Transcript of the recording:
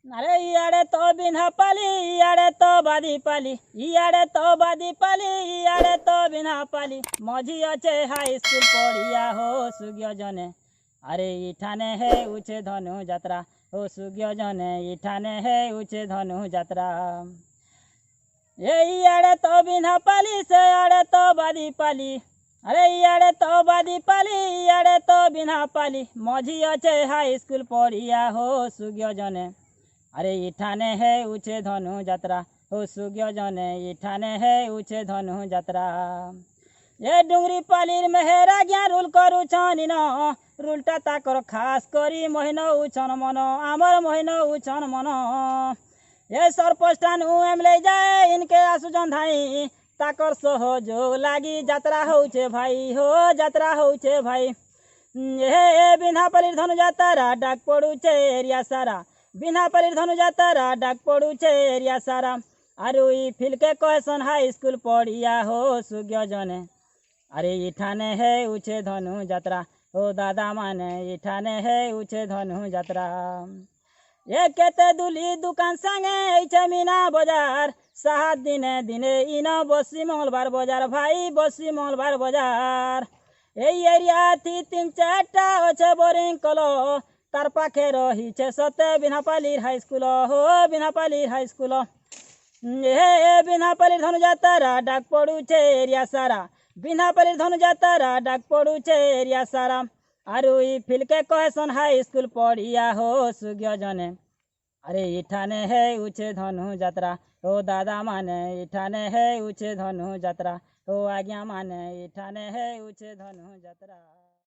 अरे इयाड़े तो बिना पाली इयाड़े तो बादी पाली इयाड़े तो बादी पाली इयाड़े तो बिना पाली मझी अच्छे हाई स्कूल पढ़िया हो सुग्य जने अरे इठाने है उचे धनु यात्रा हो सुग्य जने इठाने है उचे धनु यात्रा ये इयाड़े तो बिना पाली से आड़े तो बादी पाली अरे इयाड़े तो बादी पाली इयाड़े तो बिना पाली मझी अच्छे हाई स्कूल पढ़िया हो सुग्य जने अरे इठाने है उचे धनु यात्रा हो सुग्य जने इठाने है उचे धनु यात्रा ये डुंगरी पालीर मेहरा ज्ञा रुल करू छनिन रुलटा ताकर खास करी महिन उछन मन आमर महिन उछन मन ये सरपस्टान एम ले जाए इनके आसुजन धाई ताकर सहयोग लागी यात्रा होचे भाई हो यात्रा होचे भाई ये बिना पालीर धनु यात्रा डाक पड़ुचे एरिया सारा बिना पालीर धनु यात्रा डाक पड़ुचे एरिया सारा आरु ई फिल के कहसन हाई स्कूल पढ़िया हो सुग्य जने अरे इठाने है उचे धनु यात्रा हो दादा माने इठाने है उचे धनु यात्रा ये केते दुली दुकान संगे ऐछे मीना बाजार सात दिने दिने इना बसी मंगलबार बाजार भाई बसी मंगलबार बाजार এই এরিয়া থি তিন চারটা আছে বোরিং কল তার পাখে রহিছে সতে বিনাপালির হাই স্কুল হো বিনাপালির হাই স্কুল বিনাপালির ধনু যাত্রা ডাক পড়ুছে এরিয়া সারা বিনাপালির ধনু যাত্রা ডাক পড়ুছে এরিয়া সারা আর ওই ফিলকে কহেসন হাই স্কুল পড়িয়া হো সুগ্য জনে अरे इठाने है उचे धनु यात्रा ओ दादा माने इठाने है उचे धनु यात्रा ओ आज्ञा माने इठाने है उचे धनु यात्रा।